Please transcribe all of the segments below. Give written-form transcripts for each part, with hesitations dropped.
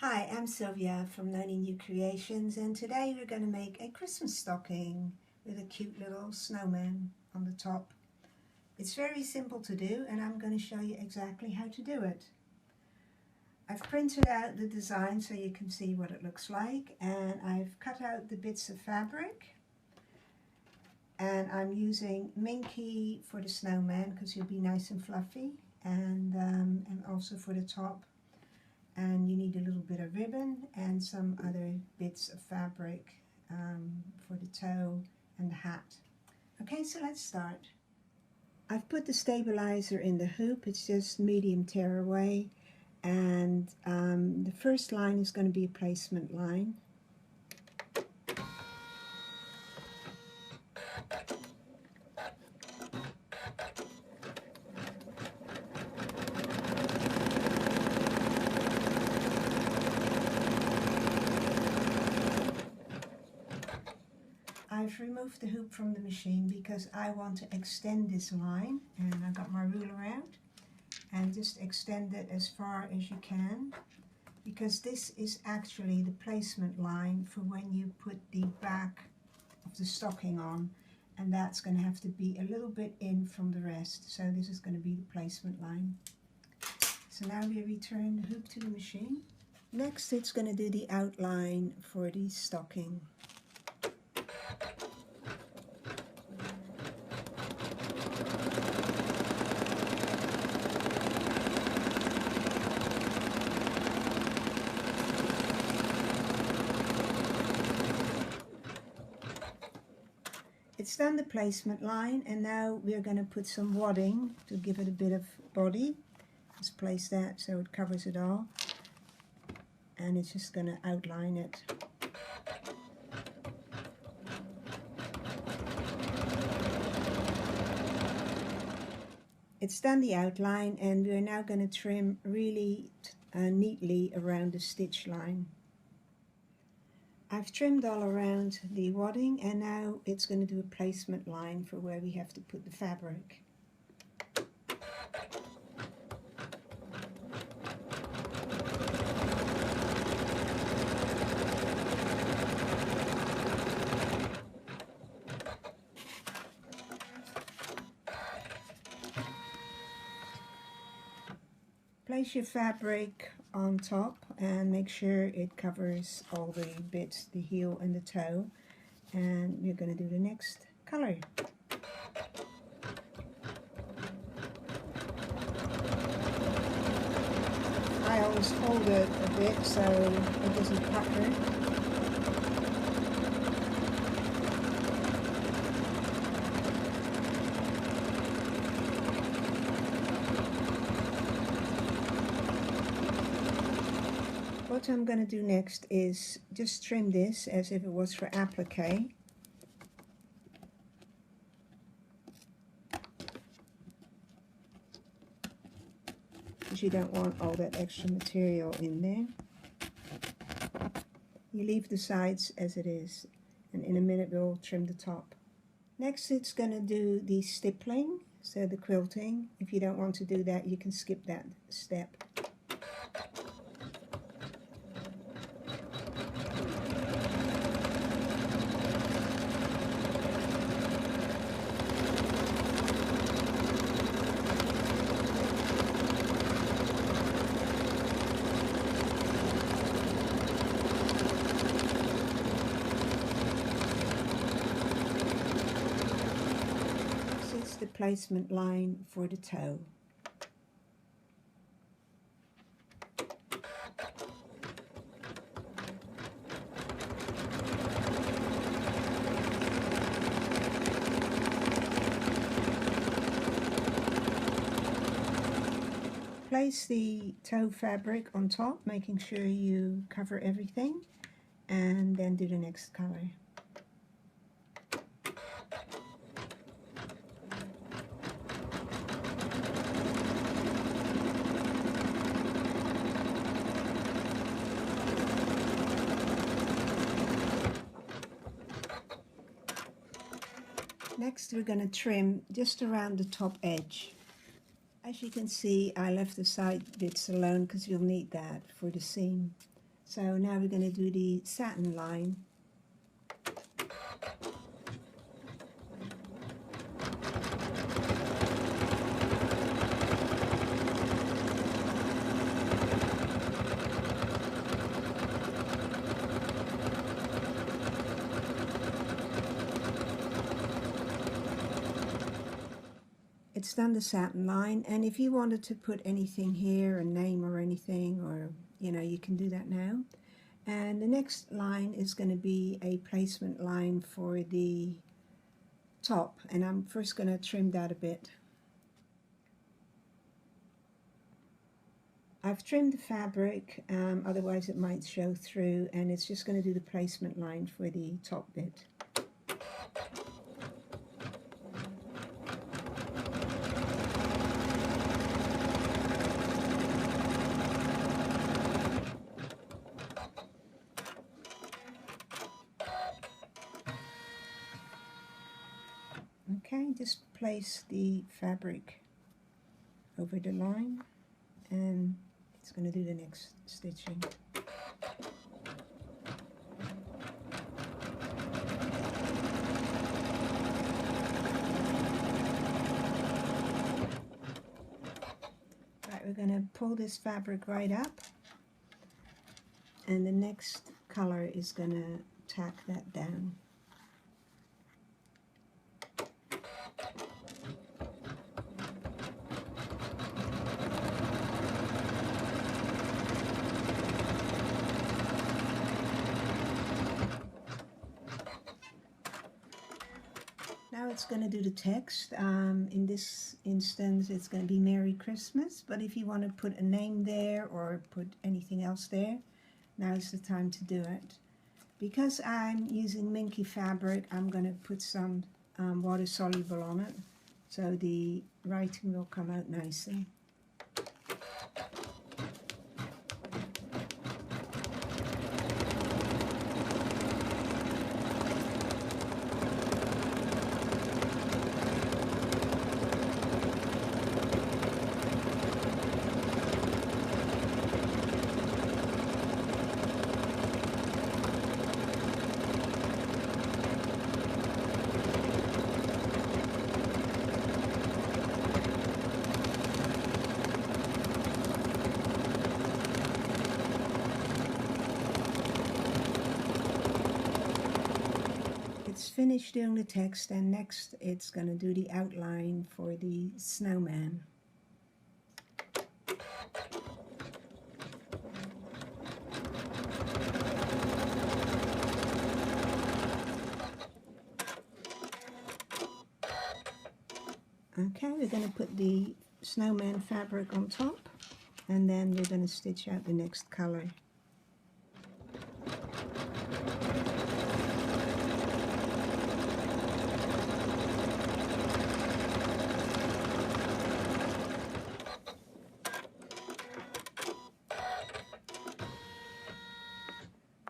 Hi, I'm Sylvia from Learning New Creations, and today we're going to make a Christmas stocking with a cute little snowman on the top. It's very simple to do, and I'm going to show you exactly how to do it. I've printed out the design so you can see what it looks like, and I've cut out the bits of fabric, and I'm using Minky for the snowman because he'll be nice and fluffy, and also for the top. And you need a little bit of ribbon and some other bits of fabric for the toe and the hat. Okay, so let's start. I've put the stabilizer in the hoop. It's just medium tearaway, and the first line is going to be a placement line. I've removed the hoop from the machine because I want to extend this line, and I got my ruler out and just extend it as far as you can, because this is actually the placement line for when you put the back of the stocking on, and that's going to have to be a little bit in from the rest. So this is going to be the placement line. So now we return the hoop to the machine. Next it's going to do the outline for the stocking. It's done the placement line, and now we're going to put some wadding to give it a bit of body. Just place that so it covers it all, and it's just going to outline it. It's done the outline, and we're now going to trim really neatly around the stitch line. I've trimmed all around the wadding, and now it's going to do a placement line for where we have to put the fabric. Place your fabric on top and make sure it covers all the bits, the heel and the toe, and we're going to do the next color. I always hold it a bit so it doesn't pucker. What I'm going to do next is just trim this as if it was for applique. Because you don't want all that extra material in there. You leave the sides as it is, and in a minute we'll trim the top. Next it's going to do the stippling, so the quilting. If you don't want to do that, you can skip that step. The placement line for the toe. Place the toe fabric on top, making sure you cover everything, and then do the next color. Next we're going to trim just around the top edge. As you can see, I left the side bits alone because you'll need that for the seam. So now we're going to do the satin line. It's done the satin line, and if you wanted to put anything here, a name or anything, or you can do that now. And the next line is going to be a placement line for the top, and I'm first going to trim that a bit. I've trimmed the fabric, otherwise it might show through, and it's just going to do the placement line for the top bit. Okay, just place the fabric over the line, and it's going to do the next stitching. Right, we're going to pull this fabric right up, and the next color is going to tack that down. Now it's going to do the text. In this instance it's going to be Merry Christmas, but if you want to put a name there or put anything else there, now's the time to do it. Because I'm using minky fabric, I'm going to put some water soluble on it, so the writing will come out nicely. It's finished doing the text, and next it's going to do the outline for the snowman. Okay, we're going to put the snowman fabric on top, and then we're going to stitch out the next color.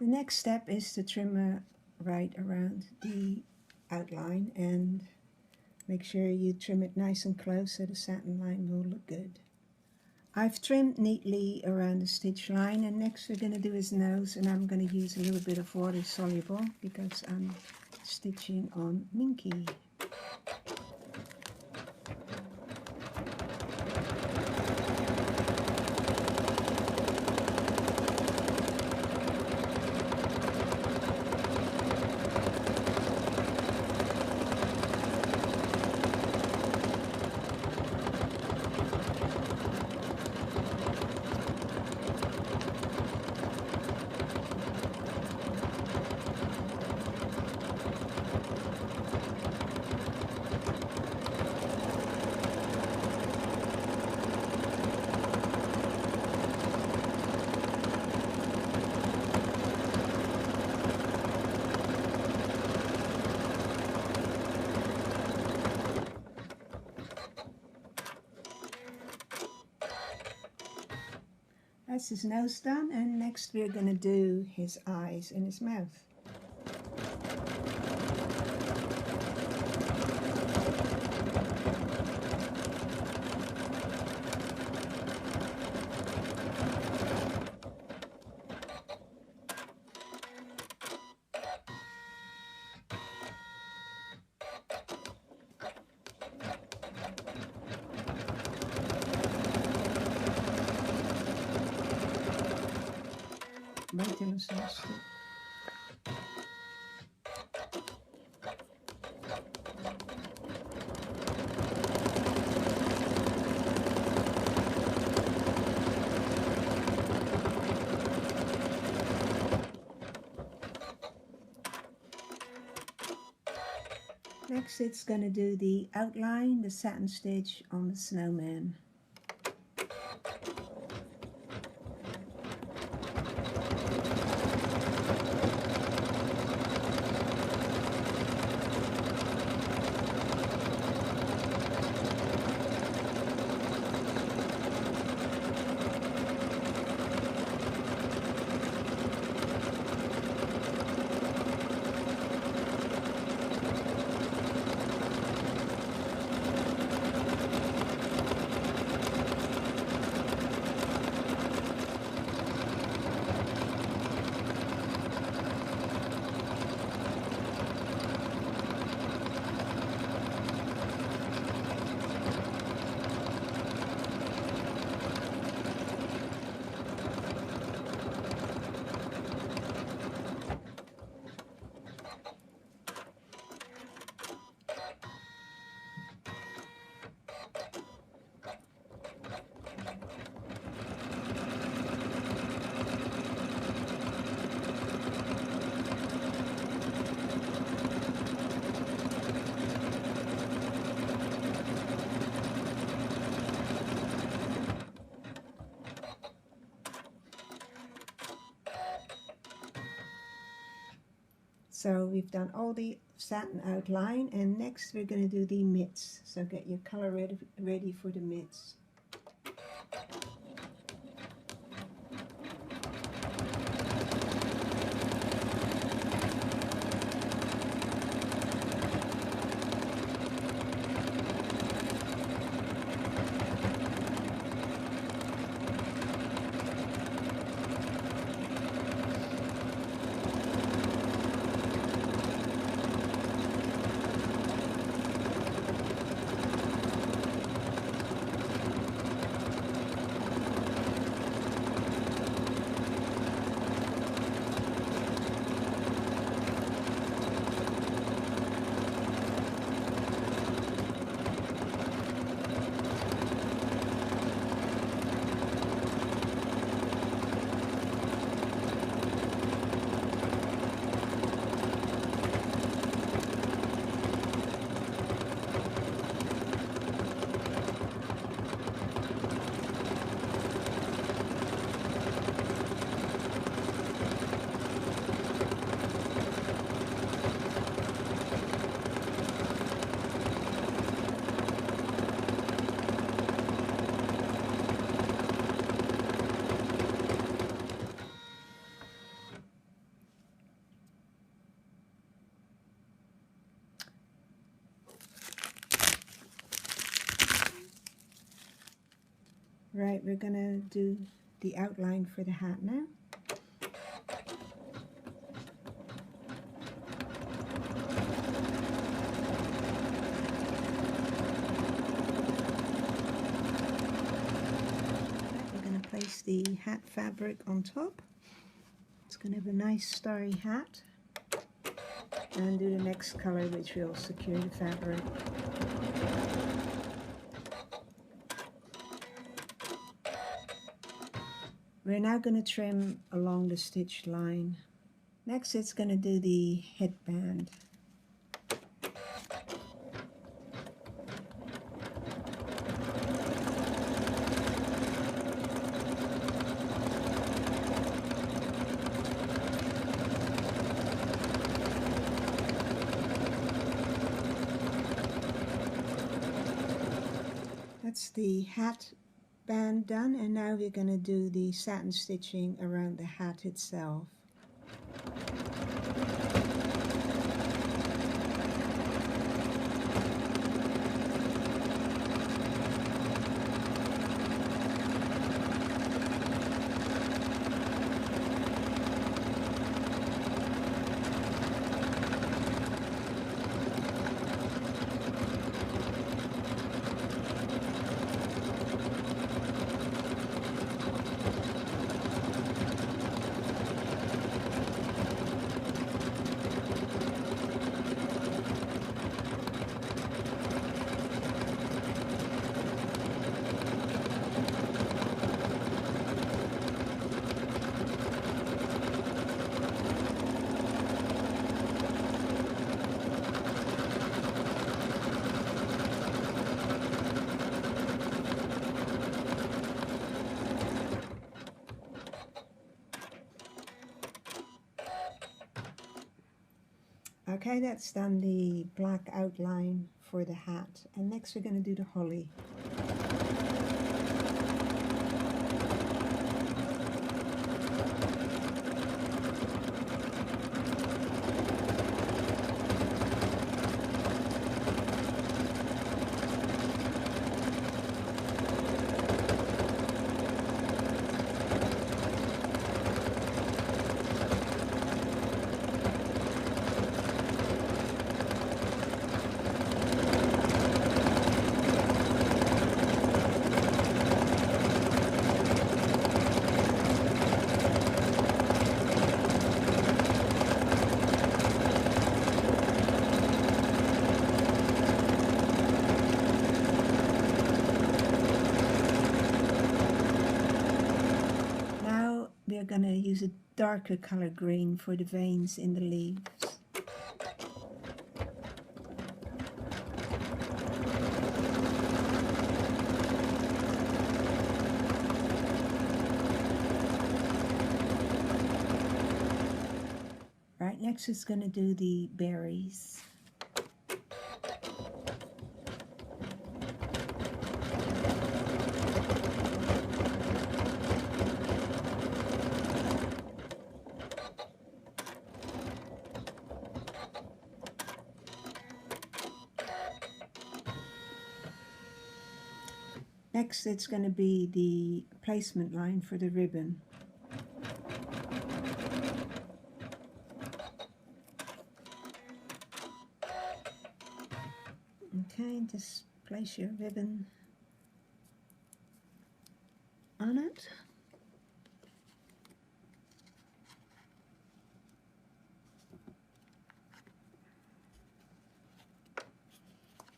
The next step is to trim right around the outline, and make sure you trim it nice and close so the satin line will look good. I've trimmed neatly around the stitch line, and next we're going to do his nose, and I'm going to use a little bit of water soluble because I'm stitching on Minky. That's his nose done, and next we're going to do his eyes and his mouth. buiten een stuk. Next it's going to do the outline, the satin stitch on the snowman. So we've done all the satin outline, and next we're going to do the mitts. So get your color ready for the mitts. Right, we're going to do the outline for the hat now. We're going to place the hat fabric on top. It's going to have a nice starry hat. And do the next color, which will secure the fabric. We're now going to trim along the stitch line. Next it's going to do the headband. That's the hat band done, and now we're going to do the satin stitching around the hat itself. Okay, that's done the black outline for the hat, and next we're going to do the holly. We're going to use a darker color green for the veins in the leaves. Right, next it's going to do the berries. Next it's going to be the placement line for the ribbon. Okay, just place your ribbon on it.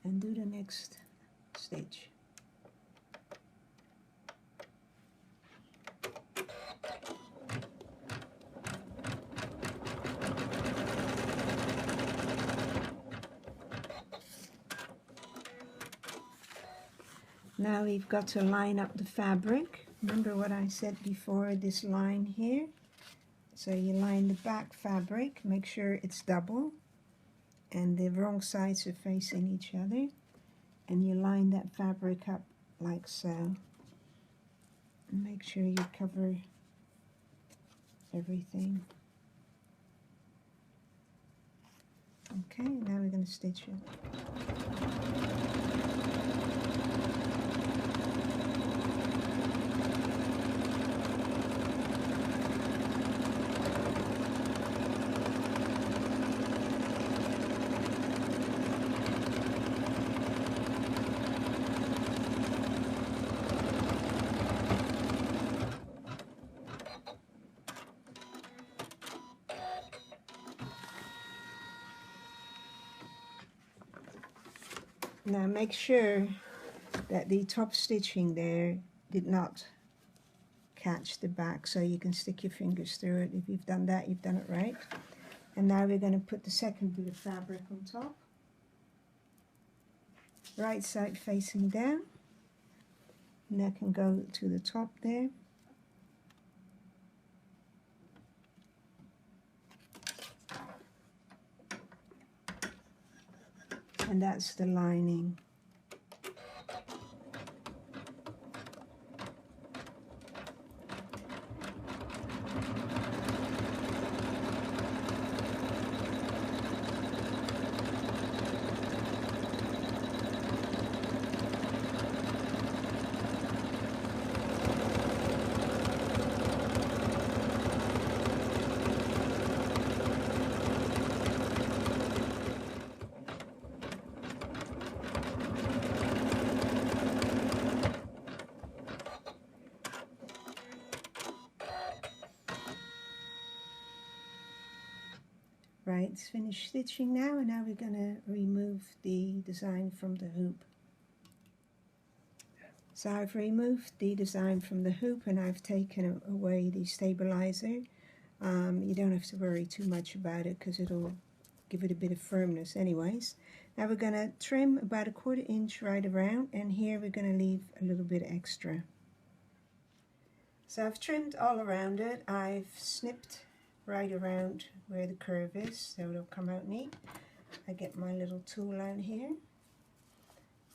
And do the next stitch. Now we've got to line up the fabric. Remember what I said before, this line here. So you line the back fabric, make sure it's double and the wrong sides are facing each other. And you line that fabric up like so. And make sure you cover everything. Okay, now we're going to stitch it. Now make sure that the top stitching there did not catch the back, so you can stick your fingers through it. If you've done that, you've done it right. And now we're going to put the second bit of fabric on top. Right side facing down. And that can go to the top there. And that's the lining. Right, it's finished stitching now, and now we're going to remove the design from the hoop. So I've removed the design from the hoop and I've taken away the stabilizer. You don't have to worry too much about it because it'll give it a bit of firmness anyways. Now we're going to trim about 1/4 inch right around, and here we're going to leave a little bit extra. So I've trimmed all around it. I've snipped right around where the curve is, so it'll come out neat. I get my little tool out here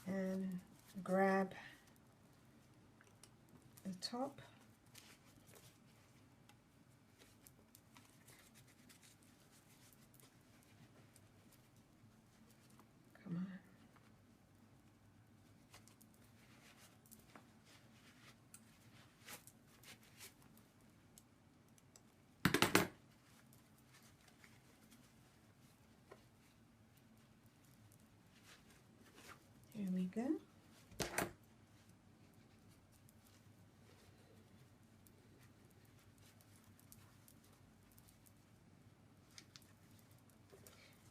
and grab the top. Come on. There we go.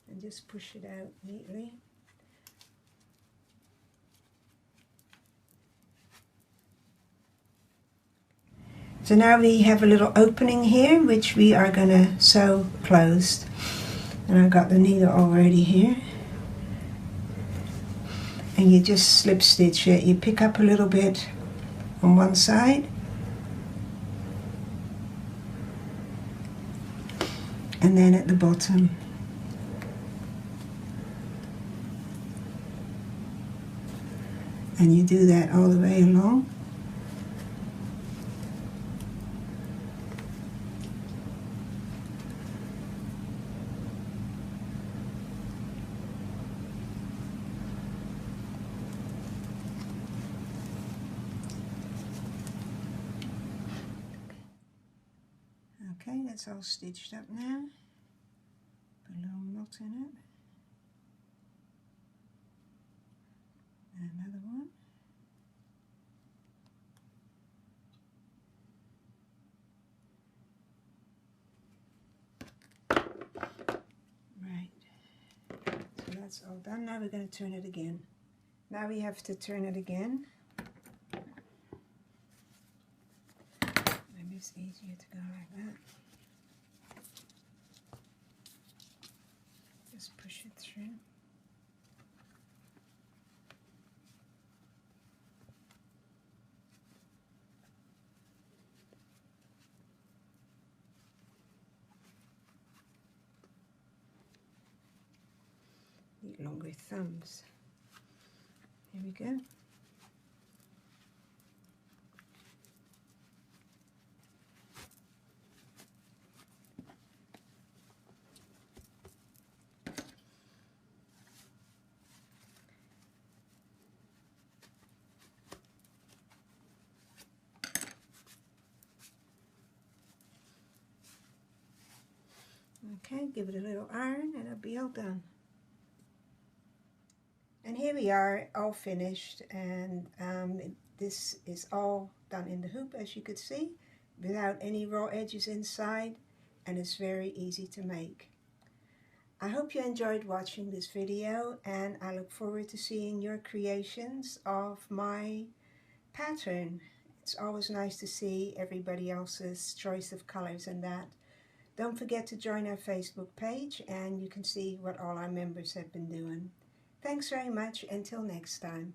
And just push it out neatly. So now we have a little opening here which we are going to sew closed. And I've got the needle already here. And you just slip stitch it. You pick up a little bit on one side and then at the bottom. And you do that all the way along. Okay, that's all stitched up now. Put a little knot in it. And another one. Right. So that's all done. Now we're going to turn it again. Now we have to turn it again. Maybe it's easier to go like that. Just push it through. Need longer thumbs. Here we go. Okay, give it a little iron and it'll be all done. And here we are, all finished, and this is all done in the hoop, as you could see, without any raw edges inside, and it's very easy to make. I hope you enjoyed watching this video, and I look forward to seeing your creations of my pattern. It's always nice to see everybody else's choice of colors and that. Don't forget to join our Facebook page, and you can see what all our members have been doing. Thanks very much. Until next time.